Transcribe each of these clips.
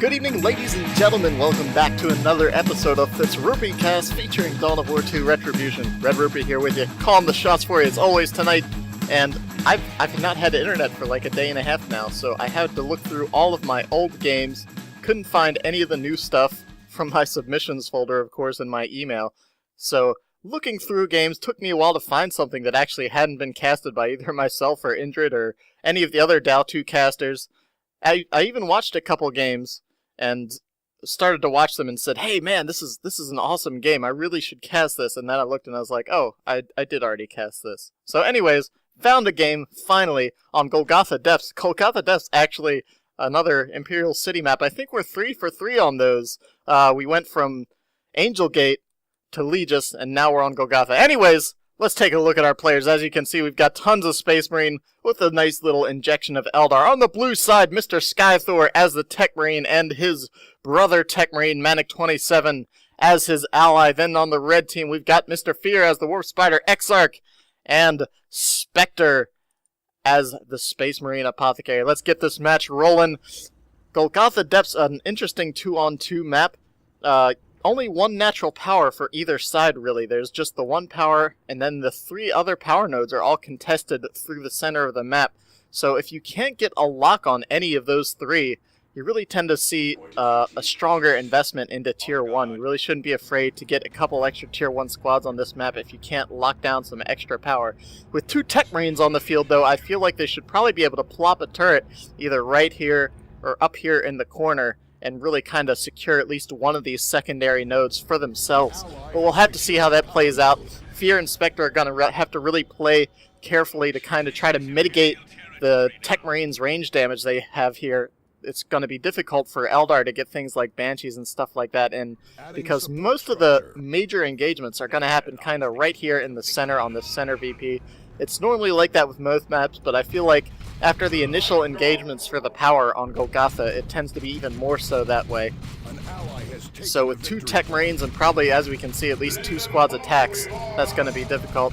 Good evening, ladies and gentlemen. Welcome back to another episode of FitzRupee Cast featuring DoW2 Retribution. Red-Rupee here with you, calling the shots for you as always tonight. And I've not had internet for like a day and a half now, so I had to look through all of my old games. Couldn't find any of the new stuff from my submissions folder, of course, in my email. So looking through games took me a while to find something that actually hadn't been casted by either myself or Indrid or any of the other DoW2 casters. I even watched a couple games and started to watch them and said, hey man, this is an awesome game, I really should cast this. And then I looked and I was like, oh, I did already cast this. So anyways, found a game, finally, on Golgotha Depths. Golgotha Depths, actually, another Imperial City map. I think we're 3 for 3 on those. We went from Angel Gate to Legis, and now we're on Golgotha. Anyways, let's take a look at our players. As you can see, we've got tons of Space Marine with a nice little injection of Eldar. On the blue side, Mr. SkyThor as the Techmarine and his brother Techmarine, Maniek 27, as his ally. Then on the red team, we've got Mr. Phear as the Warp Spider Exarch and Spectre as the Space Marine Apothecary. Let's get this match rolling. Golgotha Depths, an interesting 2-on-2 map. Only one natural power for either side, really. There's just the one power, and then the 3 other power nodes are all contested through the center of the map. So if you can't get a lock on any of those 3, you really tend to see a stronger investment into Tier 1. You really shouldn't be afraid to get a couple extra Tier 1 squads on this map if you can't lock down some extra power. With 2 Techmarines on the field, though, I feel like they should probably be able to plop a turret either right here or up here in the corner and really kind of secure at least one of these secondary nodes for themselves. But we'll have to see how that plays out. Phear and Spectre are going to have to really play carefully to kind of try to mitigate the Techmarines' range damage they have here. It's going to be difficult for Eldar to get things like Banshees and stuff like that in, because most of the major engagements are going to happen kind of right here in the center on the center VP. It's normally like that with most maps, but I feel like after the initial engagements for the power on Golgotha, it tends to be even more so that way. So with 2 Techmarines and probably, as we can see, at least 2 squads of Tax, that's going to be difficult.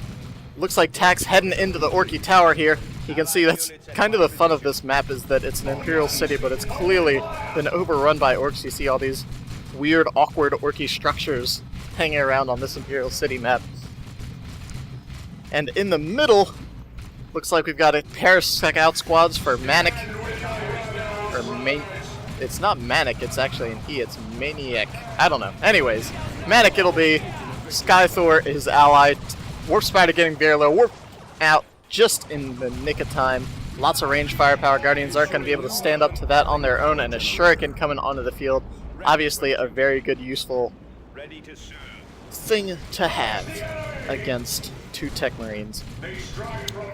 Looks like Tax heading into the Orky Tower here. You can see that's kind of the fun of this map, is that it's an Imperial City, but it's clearly been overrun by Orcs. You see all these weird, awkward Orky structures hanging around on this Imperial City map. And in the middle, looks like we've got a pair of scout squads for Maniek. It's not Maniek, it's actually an E, it's Maniek. I don't know. Anyways, Maniek it'll be. SkyThor is ally. Warp Spider getting very low. Warp out just in the nick of time. Lots of range firepower. Guardians aren't going to be able to stand up to that on their own, and a Shuriken coming onto the field. Obviously a very good, useful thing to have against 2 Techmarines.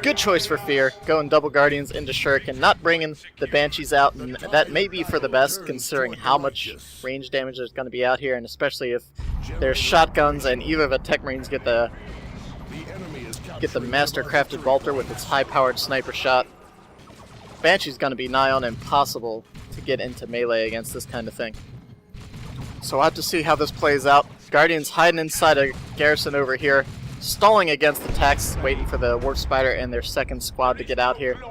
Good choice for Phear, going double Guardians into Shuriken, not bringing the Banshees out, and that may be for the best considering how much range damage there's going to be out here, and especially if there's shotguns and either of the Techmarines get the master-crafted bolter with its high-powered sniper shot. Banshee's going to be nigh on impossible to get into melee against this kind of thing. So we'll have to see how this plays out. Guardians hiding inside a garrison over here, stalling against the Tax, waiting for the Warp Spider and their second squad to get out here.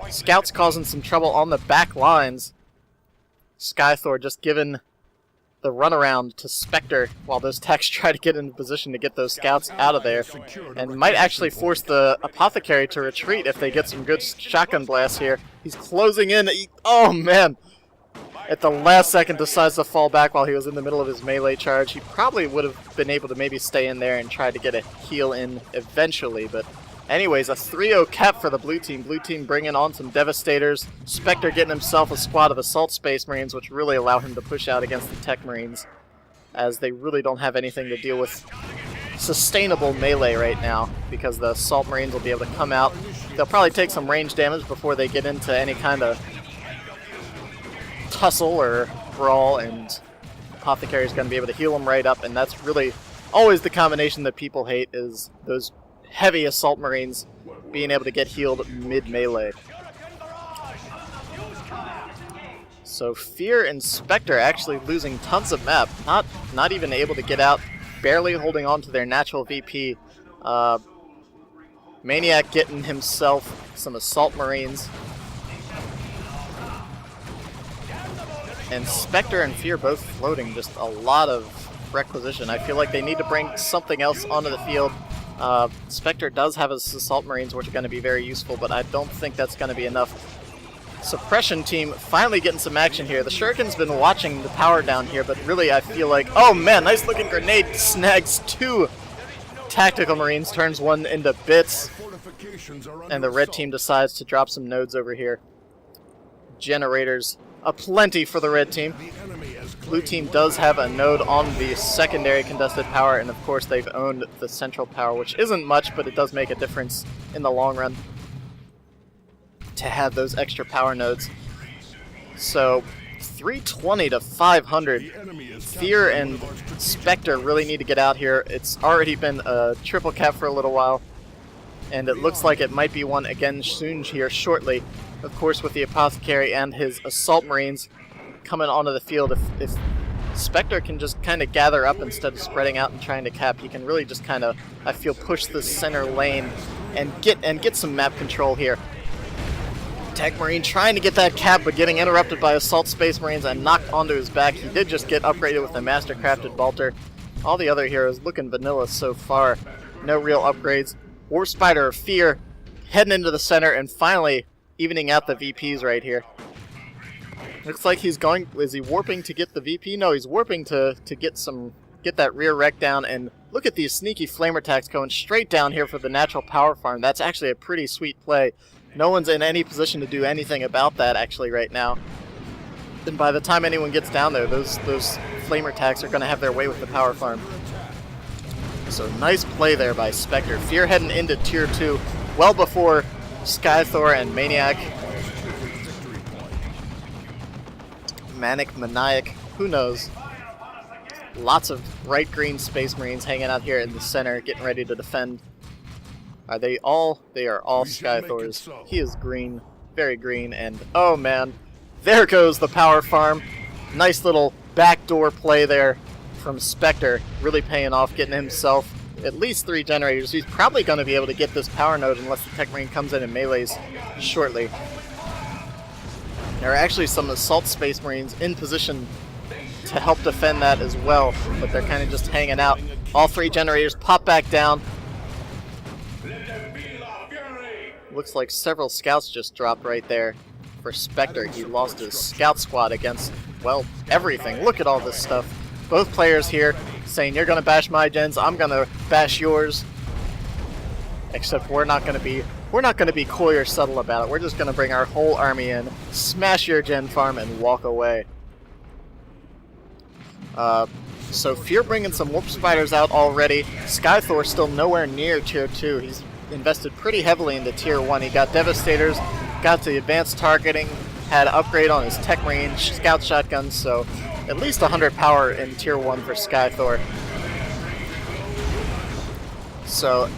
Scouts causing some trouble on the back lines. SkyThor just giving the runaround to Spectre while those Tax try to get into position to get those scouts out of there, and might actually force the Apothecary to retreat if they get some good shotgun blasts here. He's closing in. Oh man! At the last second decides to fall back while he was in the middle of his melee charge. He probably would have been able to maybe stay in there and try to get a heal in eventually, but anyways, a 3-0 cap for the blue team. Blue team bringing on some Devastators. Spectre getting himself a squad of Assault Space Marines, which really allow him to push out against the Techmarines, as they really don't have anything to deal with sustainable melee right now, because the Assault Marines will be able to come out. They'll probably take some range damage before they get into any kind of tussle or brawl, and Apothecary is going to be able to heal them right up, and that's really always the combination that people hate, is those heavy Assault Marines being able to get healed mid-melee. So Phear and Spectre actually losing tons of map, not even able to get out, barely holding on to their natural VP. Maniek getting himself some Assault Marines. And Spectre and Phear both floating, just a lot of requisition. I feel like they need to bring something else onto the field. Spectre does have his Assault Marines, which are going to be very useful, but I don't think that's going to be enough. Suppression team finally getting some action here. The Shuriken's been watching the power down here, but really I feel like, oh man, nice looking grenade, snags 2 Tactical Marines, turns 1 into bits, and the red team decides to drop some nodes over here. Generators aplenty for the red team. Blue team does have a node on the secondary contested power, and of course they've owned the central power, which isn't much, but it does make a difference in the long run to have those extra power nodes. So 320 to 500. Phear and Spectre really need to get out here. It's already been a triple cap for a little while, and it looks like it might be one again soon here shortly. Of course, with the Apothecary and his Assault Marines coming onto the field, if Spectre can just kind of gather up instead of spreading out and trying to cap, he can really just kind of, I feel, push the center lane and get some map control here. Techmarine trying to get that cap, but getting interrupted by Assault Space Marines and knocked onto his back. He did just get upgraded with a Mastercrafted Bolter. All the other heroes looking vanilla so far. No real upgrades. Warp Spider of Phear heading into the center and finally evening out the VPs right here. Looks like he's going, is he warping to get the VP? No, he's warping to get that rear wreck down, and look at these sneaky flame attacks going straight down here for the natural power farm. That's actually a pretty sweet play. No one's in any position to do anything about that actually right now. And by the time anyone gets down there, those flame attacks are going to have their way with the power farm. So nice play there by Spectre. Phear heading into Tier 2 well before SkyThor and Maniek. Maniek, who knows? Lots of bright green Space Marines hanging out here in the center, getting ready to defend. Are they all? They are all SkyThors. He is green, very green, and oh man, there goes the power farm. Nice little backdoor play there from Spectre, really paying off, getting himself at least 3 generators. He's probably going to be able to get this power node unless the Techmarine comes in and melees shortly. There are actually some Assault Space Marines in position to help defend that as well, but they're kind of just hanging out. All 3 generators pop back down. Looks like several scouts just dropped right there for Spectre. He lost his scout squad against, well, everything. Look at all this stuff. Both players here saying, you're going to bash my gens, I'm going to bash yours. Except we're not going to be coy or subtle about it. We're just going to bring our whole army in, smash your gen farm, and walk away. So Phear bringing some Warp Spiders out already. SkyThor still nowhere near Tier 2. He's invested pretty heavily into Tier 1. He got Devastators, got the advanced targeting, had an upgrade on his Techmarine scout shotguns, so at least 100 power in Tier 1 for SkyThor. So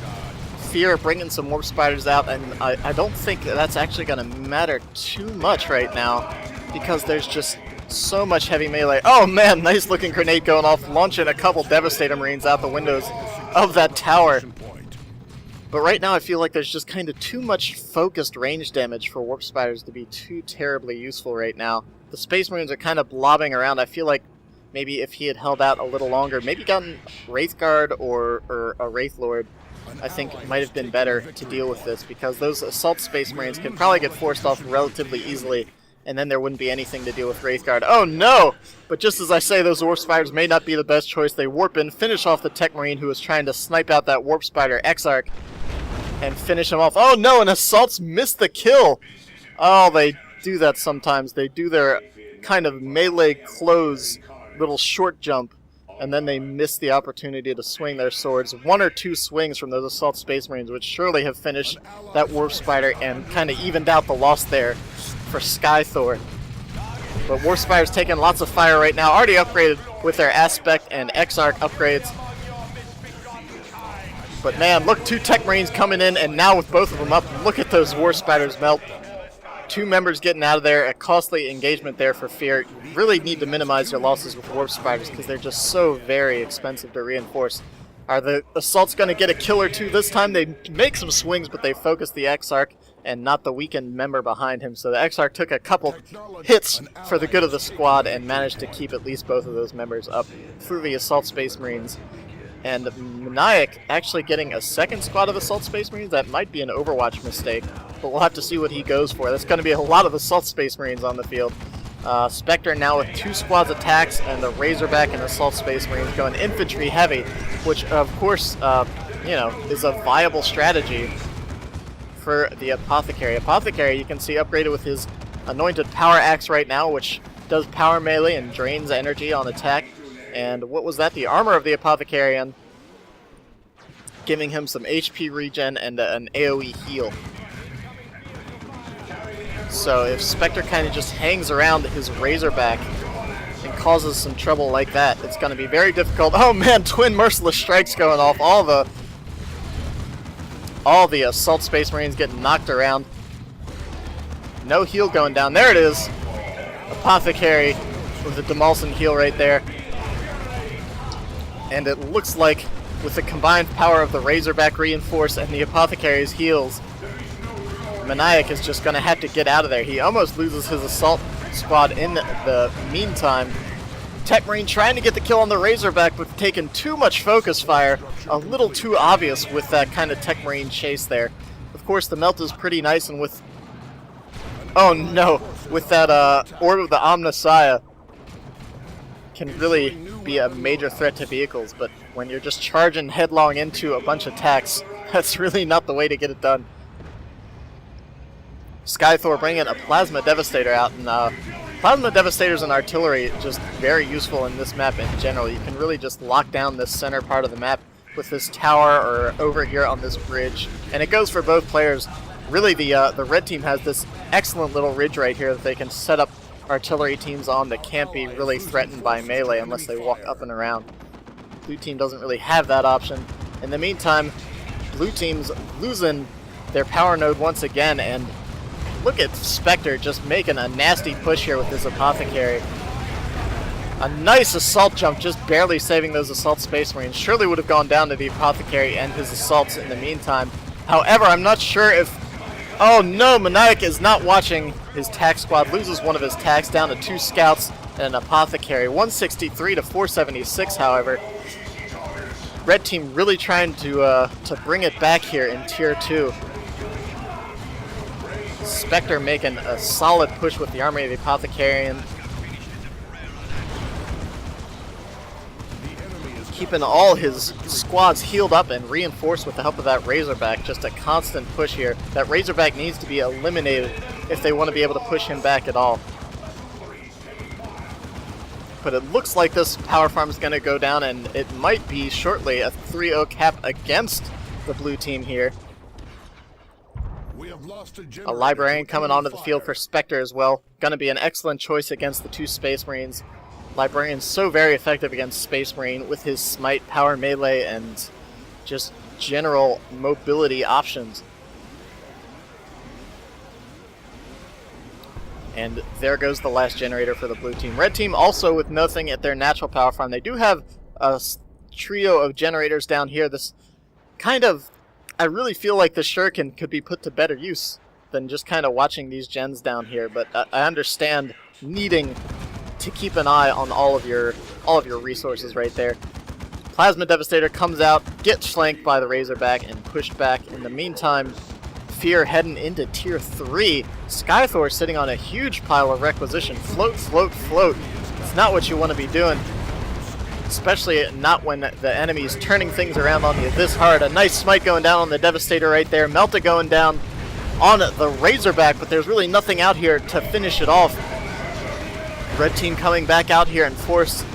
Phear bringing some Warp Spiders out, and I don't think that's actually going to matter too much right now because there's just so much heavy melee. Oh man, nice looking grenade going off, launching a couple Devastator Marines out the windows of that tower. But right now I feel like there's just kind of too much focused range damage for Warp Spiders to be too terribly useful right now. The Space Marines are kind of blobbing around. I feel like maybe if he had held out a little longer, maybe gotten Wraithguard or a Wraith Lord, I think it might have been better to deal with this, because those Assault Space Marines can probably get forced off relatively easily, and then there wouldn't be anything to deal with Wraithguard. Oh no! But just as I say, those Warp Spiders may not be the best choice. They warp in, finish off the Techmarine who was trying to snipe out that Warp Spider Exarch, and finish him off. Oh no, and Assaults missed the kill! Oh, they do that sometimes. They do their kind of melee close little short jump, and then they miss the opportunity to swing their swords. 1 or 2 swings from those Assault Space Marines would surely have finished that Warp Spider and kind of evened out the loss there for SkyThor. But Warp Spider's taking lots of fire right now, already upgraded with their Aspect and Exarch upgrades. But man, look, 2 Techmarines coming in, and now with both of them up, look at those Warp Spiders melt. 2 members getting out of there, a costly engagement there for Phear. You really need to minimize your losses with Warp Spiders because they're just so very expensive to reinforce. Are the Assaults going to get a kill or 2 this time? They make some swings, but they focus the Exarch and not the weakened member behind him. So the Exarch took a couple hits for the good of the squad and managed to keep at least both of those members up through the Assault Space Marines. And Maniek actually getting a second squad of Assault Space Marines, that might be an Overwatch mistake, but we'll have to see what he goes for. There's going to be a lot of Assault Space Marines on the field. Spectre now with 2 squads attacks, and the Razorback and Assault Space Marines going infantry heavy, which of course, is a viable strategy for the Apothecary. Apothecary, you can see, upgraded with his Anointed Power Axe right now, which does power melee and drains energy on attack. And what was that? The Armor of the Apothecarian, giving him some HP regen and an AoE heal. So if Spectre kind of just hangs around his Razorback and causes some trouble like that, it's going to be very difficult. Oh man, twin Merciless Strikes going off. All the Assault Space Marines getting knocked around. No heal going down. There it is. Apothecary with the Demolson heal right there. And it looks like with the combined power of the Razorback Reinforce and the Apothecary's heals, Maniek is just going to have to get out of there. He almost loses his assault squad in the meantime. Techmarine trying to get the kill on the Razorback, but taking too much focus fire. A little too obvious with that kind of Techmarine chase there. Of course, the melt is pretty nice, and with... Oh no! With that Orb of the Omnissiah, can really be a major threat to vehicles, but when you're just charging headlong into a bunch of attacks, that's really not the way to get it done. SkyThor bringing a Plasma Devastator out, and Plasma Devastators and Artillery just very useful in this map in general. You can really just lock down this center part of the map with this tower or over here on this bridge, and it goes for both players. Really, the red team has this excellent little ridge right here that they can set up artillery teams on that can't be really threatened by melee unless they walk up and around. Blue team doesn't really have that option. In the meantime, blue team's losing their power node once again, and look at Spectre just making a nasty push here with this Apothecary. A nice assault jump, just barely saving those Assault Space Marines. Surely would have gone down to the Apothecary and his assaults in the meantime. However, I'm not sure if... Oh no, Maniek is not watching his tack squad, loses one of his tacks down to 2 scouts and an Apothecary. 163 to 476, however. Red team really trying to bring it back here in Tier 2. Spectre making a solid push with the Army of the Apothecarian. Keeping all his squads healed up and reinforced with the help of that Razorback. Just a constant push here. That Razorback needs to be eliminated if they want to be able to push him back at all. But it looks like this power farm is going to go down, and it might be shortly a 3-0 cap against the blue team here. A Librarian coming onto the field for Spectre as well. Going to be an excellent choice against the 2 Space Marines. Librarian's so very effective against Space Marine with his smite, power melee, and just general mobility options. And there goes the last generator for the blue team. Red team also with nothing at their natural power farm. They do have a trio of generators down here. This kind of... I really feel like the Shuriken could be put to better use than just kind of watching these gens down here, but I understand needing to keep an eye on all of your resources right there. Plasma Devastator comes out, gets flanked by the Razorback and pushed back. In the meantime, Phear heading into Tier 3. SkyThor sitting on a huge pile of requisition. Float, float, float. It's not what you want to be doing. Especially not when the enemy's turning things around on you this hard. A nice smite going down on the Devastator right there. Melta going down on the Razorback, but there's really nothing out here to finish it off. Red team coming back out here in force,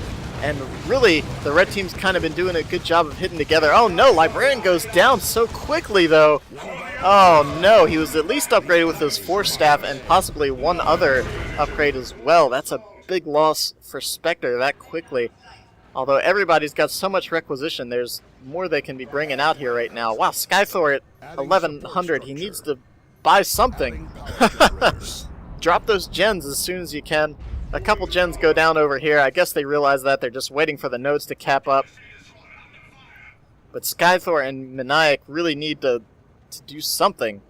and really the red team's kind of been doing a good job of hitting together. Oh no, Librarian goes down so quickly though. Oh no, he was at least upgraded with his Force Staff and possibly one other upgrade as well. That's a big loss for Spectre that quickly. Although everybody's got so much requisition, there's more they can be bringing out here right now. Wow, SkyThor at 1100, he needs to buy something. Drop those gens as soon as you can. A couple gens go down over here. I guess they realize that. They're just waiting for the nodes to cap up. But SkyThor and Maniek really need to do something.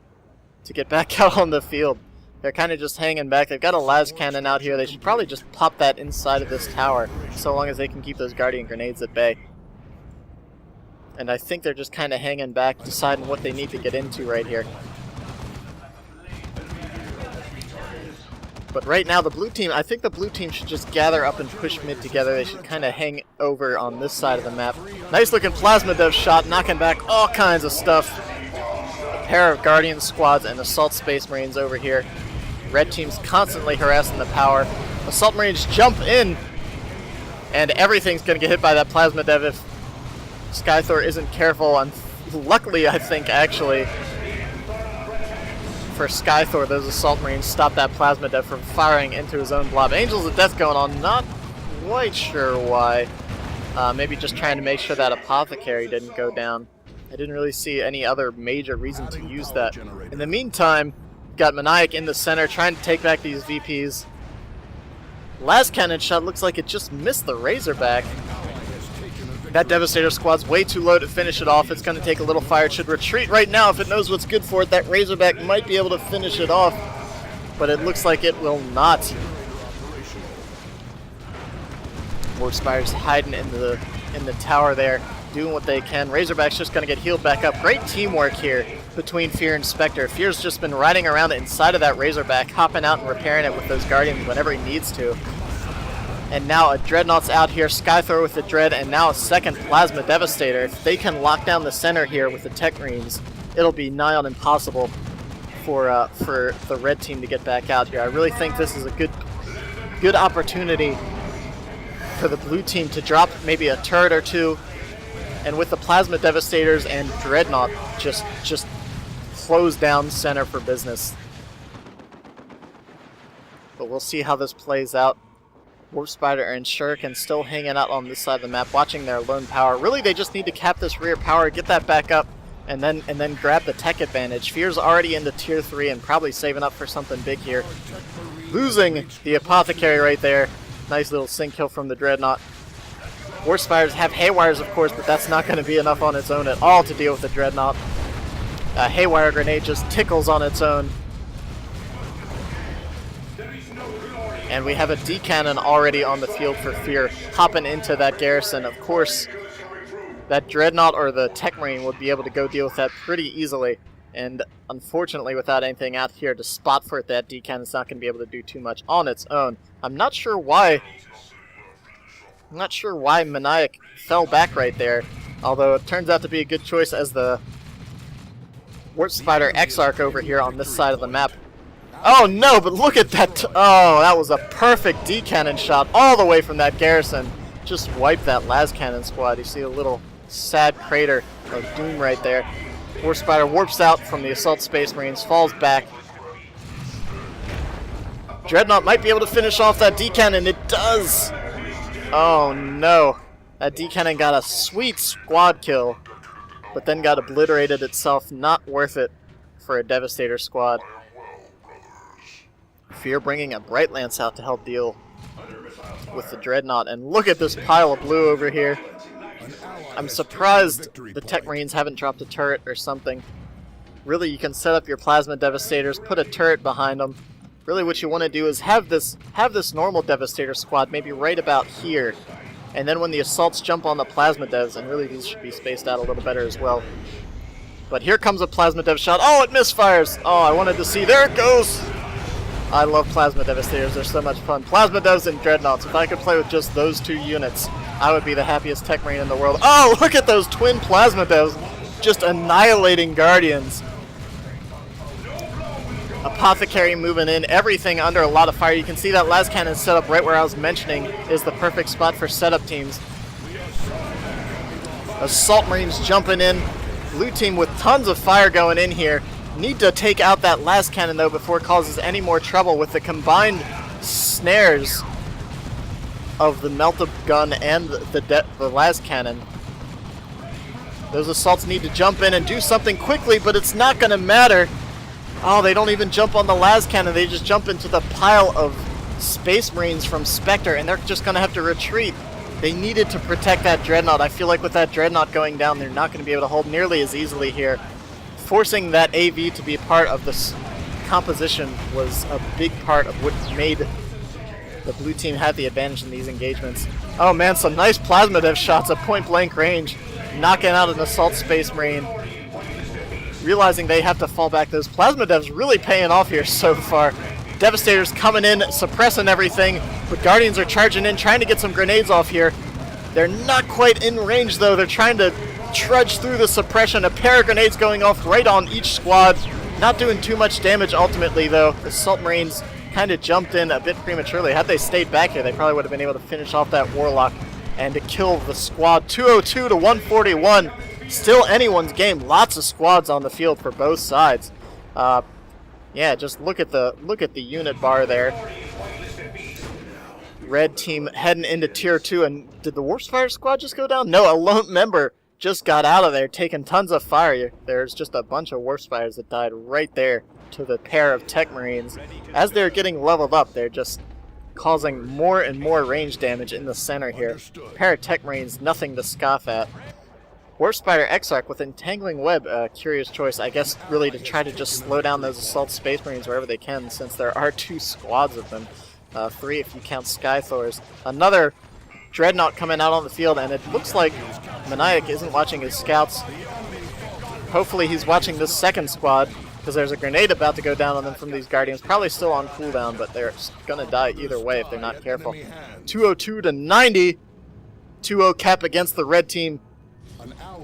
to get back out on the field. They're kind of just hanging back. They've got a las cannon out here. They should probably just pop that inside of this tower, so long as they can keep those guardian grenades at bay. And I think they're just kind of hanging back, deciding what they need to get into right here. But right now, the blue team, I think the blue team should just gather up and push mid together. They should kind of hang over on this side of the map. Nice looking plasma dev shot, knocking back all kinds of stuff. A pair of guardian squads and assault space marines over here. Red team's constantly harassing the power. Assault marines jump in, and everything's going to get hit by that plasma dev if SkyThor isn't careful. And luckily, I think, actually, for SkyThor, those assault marines stopped that plasma dev from firing into his own blob. Angels of Death going on, not quite sure why. Maybe just trying to make sure that apothecary didn't go down. I didn't really see any other major reason to use that. In the meantime, got Maniek in the center trying to take back these VPs. Last cannon shot looks like it just missed the Razorback. That Devastator squad's way too low to finish it off. It's going to take a little fire. It should retreat right now if it knows what's good for it. That Razorback might be able to finish it off, but it looks like it will not. War Spire's hiding in the tower there, doing what they can. Razorback's just going to get healed back up. Great teamwork here between Phear and Spectre. Phear's just been riding around inside of that Razorback, hopping out and repairing it with those Guardians whenever he needs to. And now a Dreadnought's out here, SkyThor with the Dread, and now a second Plasma Devastator. If they can lock down the center here with the Techmarines, it'll be nigh on impossible for the red team to get back out here. I really think this is a good opportunity for the blue team to drop maybe a turret or two, and with the Plasma Devastators and Dreadnought, just close down center for business. But we'll see how this plays out. Warp Spider and Shuriken still hanging out on this side of the map, watching their lone power. Really, they just need to cap this rear power, get that back up, and then grab the tech advantage. Phear's already into tier 3 and probably saving up for something big here. Losing the apothecary right there. Nice little sync kill from the Dreadnought. Warp Spiders have Haywires, of course, but that's not going to be enough on its own at all to deal with the Dreadnought. A Haywire grenade just tickles on its own. And we have a D-cannon already on the field for Phear, hopping into that garrison. Of course, that Dreadnought or the Techmarine would be able to go deal with that pretty easily. And unfortunately, without anything out here to spot for it, that D-cannon's not going to be able to do too much on its own. I'm not sure why Maniek fell back right there, although it turns out to be a good choice as the Warp Spider Exarch over here on this side of the map. Oh no, but look at that. Oh, that was a perfect D-cannon shot all the way from that garrison. Just wiped that las cannon squad. You see a little sad crater of doom right there. Warp Spider warps out from the Assault Space Marines, falls back. Dreadnought might be able to finish off that D-cannon. It does. Oh no. That D-cannon got a sweet squad kill, but then got obliterated itself. Not worth it for a Devastator squad. Phear bringing a Bright Lance out to help deal with the Dreadnought. And look at this pile of blue over here. I'm surprised the Techmarines haven't dropped a turret or something. Really, you can set up your Plasma Devastators, put a turret behind them. Really what you want to do is have this normal Devastator squad maybe right about here. And then when the assaults jump on the Plasma Devs, and really these should be spaced out a little better as well. But here comes a Plasma Dev shot. Oh, it misfires! Oh, I wanted to see. There it goes! I love Plasma Devastators, they're so much fun. Plasma Devs and Dreadnoughts, if I could play with just those two units, I would be the happiest Techmarine in the world. Oh, look at those twin Plasma Devs, just annihilating Guardians. Apothecary moving in, everything under a lot of fire. You can see that las cannon set up right where I was mentioning is the perfect spot for setup teams. Assault Marines jumping in, blue team with tons of fire going in here. Need to take out that las cannon though before it causes any more trouble with the combined snares of the melt-up gun and the las cannon. Those assaults need to jump in and do something quickly, but it's not going to matter. Oh, they don't even jump on the las cannon, they just jump into the pile of Space Marines from Spectre, and they're just going to have to retreat. They needed to protect that Dreadnought. I feel like with that Dreadnought going down, they're not going to be able to hold nearly as easily here. forcing that AV to be a part of this composition was a big part of what made the blue team have the advantage in these engagements. Oh man, some nice plasma dev shots at point blank range, knocking out an assault space marine. Realizing they have to fall back. Those plasma devs really paying off here so far. Devastators coming in, suppressing everything, but Guardians are charging in, trying to get some grenades off here. They're not quite in range though. They're trying to trudge through the suppression. A pair of grenades going off right on each squad. Not doing too much damage ultimately though. The Assault Marines kind of jumped in a bit prematurely. Had they stayed back here, they probably would have been able to finish off that Warlock and to kill the squad. 202 to 141. Still anyone's game. Lots of squads on the field for both sides. Yeah, just look at the unit bar there. Red team heading into tier 2, and did the Warspire squad just go down? No, a lone member just got out of there, taking tons of fire. There's just a bunch of Warspires that died right there to the pair of Techmarines. As they're getting leveled up, they're just causing more and more range damage in the center here. Pair of Techmarines, nothing to scoff at. Warspider Exarch with Entangling Web, curious choice, I guess, really to try to just slow down those Assault Space Marines wherever they can, since there are 2 squads of them. 3 if you count SkyThors. Another Dreadnought coming out on the field, and it looks like Maniek isn't watching his scouts. Hopefully he's watching this second squad, because there's a grenade about to go down on them from these Guardians. Probably still on cooldown, but they're going to die either way if they're not careful. 202 to 90. 2-0 cap against the red team.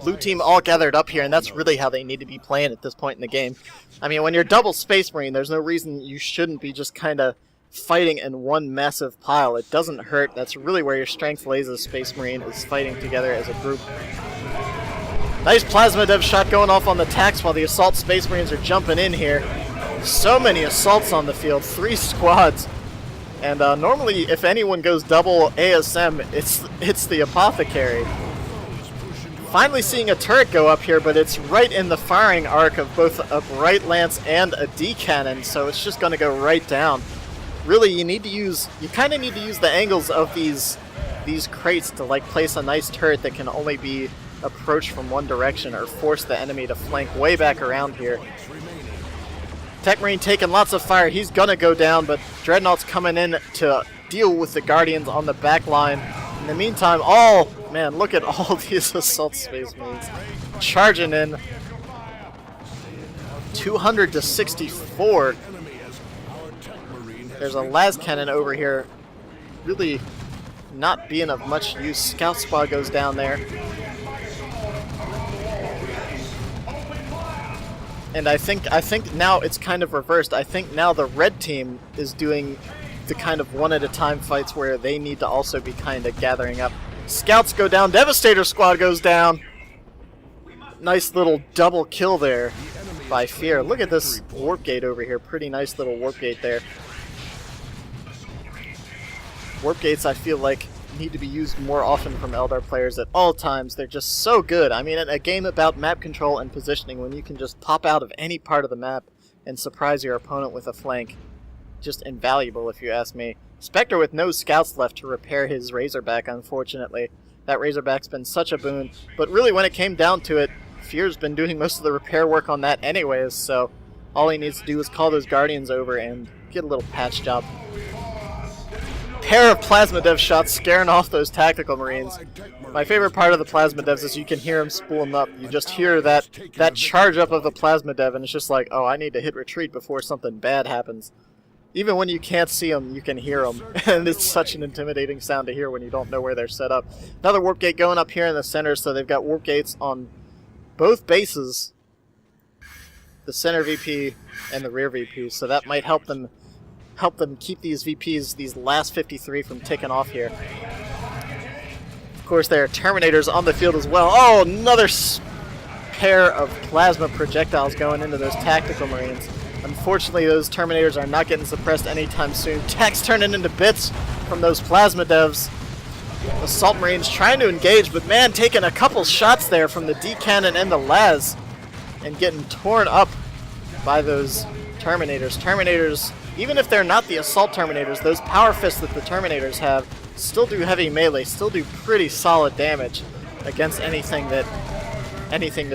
Blue team all gathered up here, and that's really how they need to be playing at this point in the game. I mean, when you're double Space Marine, there's no reason you shouldn't be just kind of fighting in one massive pile. It doesn't hurt. That's really where your strength lays as Space Marine, is fighting together as a group. Nice plasma dev shot going off on the tax while the Assault Space Marines are jumping in here. So many assaults on the field, 3 squads. And normally, if anyone goes double ASM, it's the apothecary. Finally seeing a turret go up here, but it's right in the firing arc of both a Bright Lance and a D-Cannon, so it's just going to go right down. Really, you kind of need to use the angles of these crates to like place a nice turret that can only be approached from one direction, or force the enemy to flank way back around here. Techmarine taking lots of fire. He's going to go down, but Dreadnought's coming in to deal with the Guardians on the back line. In the meantime, man, look at all these Assault Space Marines charging in. 200 to 64. There's a las cannon over here, really not being of much use. Scout squad goes down there. And I think now it's kind of reversed. I think now the red team is doing the kind of one-at-a-time fights where they need to also be kind of gathering up. Scouts go down. Devastator squad goes down. Nice little double kill there by Phear. Look at this warp gate over here. Pretty nice little warp gate there. Warp gates, I feel like, need to be used more often from Eldar players at all times. They're just so good. I mean, in a game about map control and positioning, when you can just pop out of any part of the map and surprise your opponent with a flank, just invaluable if you ask me. Spectre with no scouts left to repair his Razorback, unfortunately. That Razorback's been such a boon, but really when it came down to it, Phear's been doing most of the repair work on that anyways, so all he needs to do is call those Guardians over and get a little patch job. Pair of plasma dev shots scaring off those tactical marines. My favorite part of the plasma devs is you can hear them spool them up. You just hear that charge up of the plasma dev, and it's just like, oh, I need to hit retreat before something bad happens. Even when you can't see them, you can hear them, and it's such an intimidating sound to hear when you don't know where they're set up. Another warp gate going up here in the center, so they've got warp gates on both bases, the center VP and the rear VP, so that might help them keep these VPs, these last 53, from taking off here. Of course, there are Terminators on the field as well. Oh, another pair of plasma projectiles going into those tactical marines. Unfortunately, those Terminators are not getting suppressed anytime soon. Tech's turning into bits from those plasma devs. Assault Marines trying to engage, but man, taking a couple shots there from the D-Cannon and the las, and getting torn up by those Terminators. Terminators, even if they're not the Assault Terminators, those power fists that the Terminators have still do heavy melee, still do pretty solid damage against anything that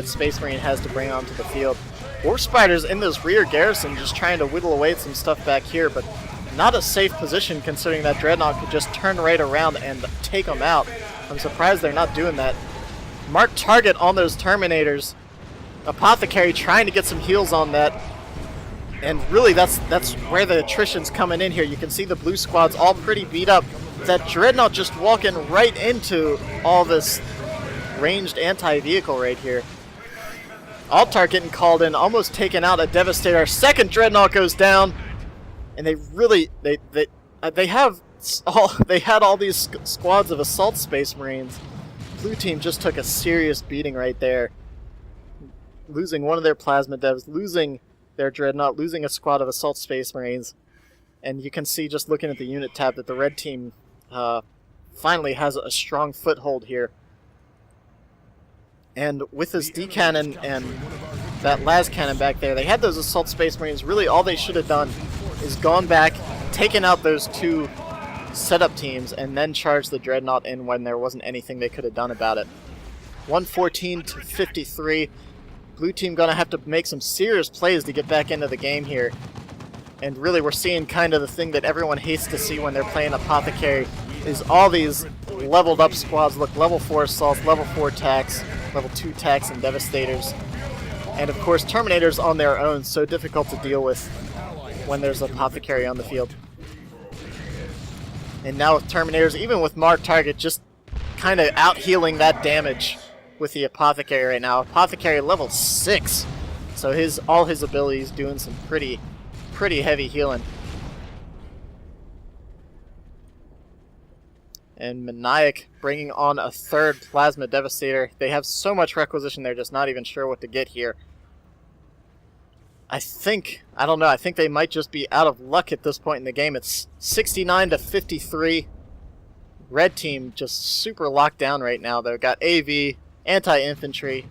Space Marine has to bring onto the field. War Spiders in this rear garrison just trying to whittle away some stuff back here, but not a safe position considering that Dreadnought could just turn right around and take them out. I'm surprised they're not doing that. Mark target on those Terminators. Apothecary trying to get some heals on that. And really, that's where the attrition's coming in here. You can see the blue squad's all pretty beat up. That Dreadnought just walking right into all this ranged anti-vehicle right here. Altar getting called in, almost taking out a Devastator. Second Dreadnought goes down. And they really, they had all these squads of assault Space Marines. Blue team just took a serious beating right there. Losing one of their plasma devs, losing their Dreadnought, losing a squad of assault Space Marines. And you can see just looking at the unit tab that the red team finally has a strong foothold here. And with this D cannon and that las cannon back there, they had those assault Space Marines. Really all they should have done is gone back, taken out those two setup teams, and then charged the Dreadnought in when there wasn't anything they could have done about it. 114 to 53. Blue team gonna have to make some serious plays to get back into the game here. And really we're seeing kind of the thing that everyone hates to see when they're playing Apothecary, is all these leveled up squads look level 4 assaults, level 4 attacks, level 2 attacks, and Devastators. And of course Terminators on their own, so difficult to deal with when there's Apothecary on the field. And now with Terminators, even with Mark Target, just kind of out-healing that damage with the Apothecary right now. Apothecary level 6, so all his abilities doing some pretty heavy healing. And Maniek bringing on a third Plasma Devastator. They have so much requisition, they're just not even sure what to get here. I don't know, I think they might just be out of luck at this point in the game. It's 69 to 53. Red team just super locked down right now. They've got AV, anti-infantry,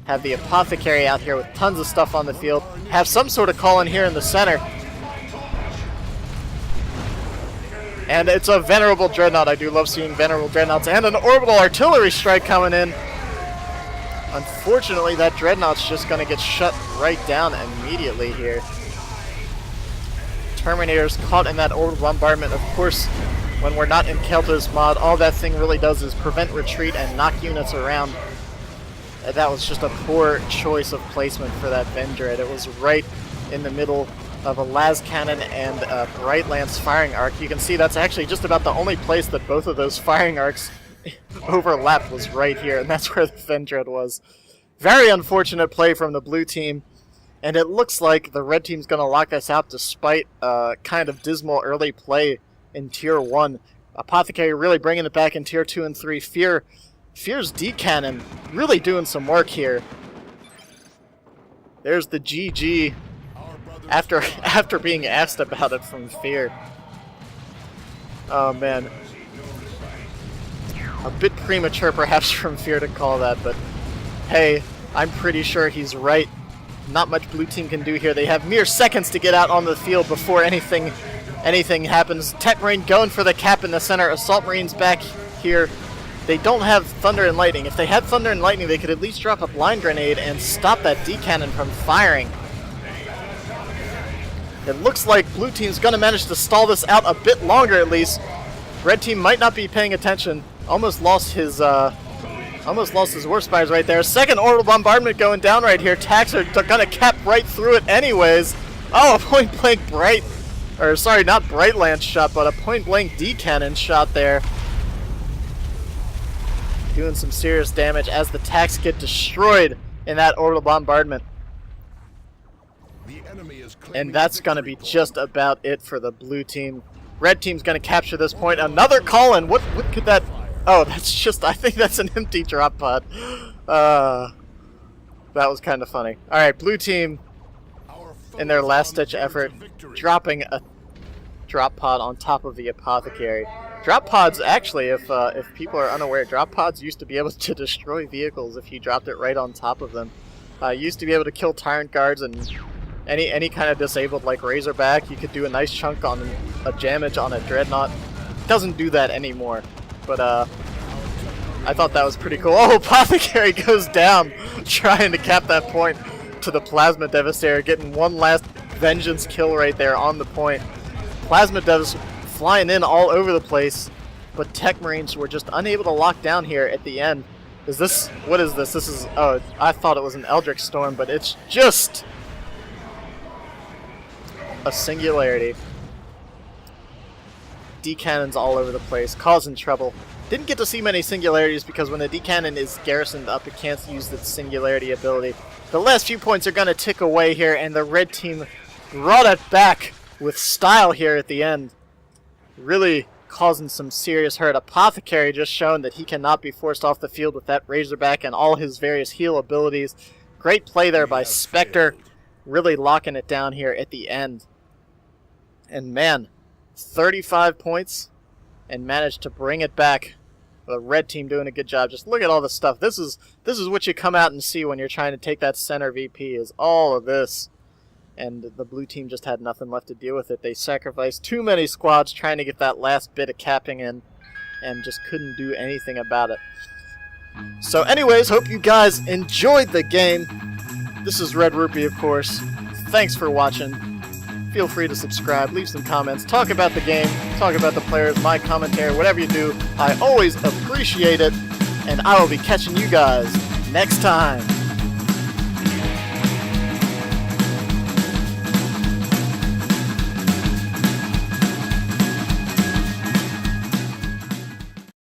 have the Apothecary out here with tons of stuff on the field, have some sort of call in here in the center. And it's a Venerable Dreadnought. I do love seeing Venerable Dreadnoughts. And an Orbital Artillery Strike coming in. Unfortunately, that Dreadnought's just going to get shut right down immediately here. Terminators caught in that orbital bombardment. Of course, when we're not in Kelto's mod, all that thing really does is prevent retreat and knock units around. That was just a poor choice of placement for that Vendread. It was right in the middle of a las cannon and a Bright Lance firing arc. You can see that's actually just about the only place that both of those firing arcs overlapped was right here, and that's where the Vendread was. Very unfortunate play from the blue team, and it looks like the red team's going to lock this out despite kind of dismal early play in Tier 1. Apothecary really bringing it back in Tier 2 and 3. Phear's D-Cannon really doing some work here. There's the GG after being asked about it from Phear. Oh, man. A bit premature, perhaps, from Phear to call that, but hey, I'm pretty sure he's right. Not much blue team can do here. They have mere seconds to get out on the field before anything happens. Techmarine going for the cap in the center. Assault Marines back here. They don't have Thunder and Lightning. If they had Thunder and Lightning, they could at least drop a blind grenade and stop that D-Cannon from firing. It looks like blue team's going to manage to stall this out a bit longer at least. Red team might not be paying attention. Almost lost his War Spiders right there. Second orbital bombardment going down right here. Tax are gonna cap right through it anyways. Oh, a point blank not Bright Lance shot, but a point blank D-Cannon shot there. Doing some serious damage as the Tax get destroyed in that orbital bombardment. And that's gonna be just about it for the blue team. Red team's gonna capture this point. Another call-in. What could that? Oh, I think that's an empty drop pod. That was kind of funny. Alright, blue team, in their last-ditch effort, dropping a drop pod on top of the Apothecary. Drop pods, actually, if people are unaware, drop pods used to be able to destroy vehicles if you dropped it right on top of them. Used to be able to kill Tyrant Guards and any kind of disabled, like Razorback. You could do a nice chunk on a damage on a Dreadnought. Doesn't do that anymore. But I thought that was pretty cool. Oh, Apothecary goes down trying to cap that point. to the Plasma Devastator, getting one last vengeance kill right there on the point. Plasma Devs flying in all over the place, but Techmarines were just unable to lock down here at the end. Is this, what is this? This is, oh, I thought it was an Eldritch Storm, but it's just a singularity. D-cannons all over the place, causing trouble. Didn't get to see many singularities because when a D-cannon is garrisoned up, it can't use its singularity ability. The last few points are going to tick away here, and the red team brought it back with style here at the end. Really causing some serious hurt. Apothecary just shown that he cannot be forced off the field with that Razorback and all his various heal abilities. Great play there by Spectre, really locking it down here at the end. And man, 35 points and managed to bring it back. The red team doing a good job. Just look at all this stuff. This is what you come out and see when you're trying to take that center VP, is all of this. And the blue team just had nothing left to deal with it. They sacrificed too many squads trying to get that last bit of capping in and just couldn't do anything about it. So anyways, hope you guys enjoyed the game. This is Red-Rupee, of course. Thanks for watching. Feel free to subscribe, leave some comments, talk about the game, talk about the players, my commentary, whatever you do. I always appreciate it, and I will be catching you guys next time.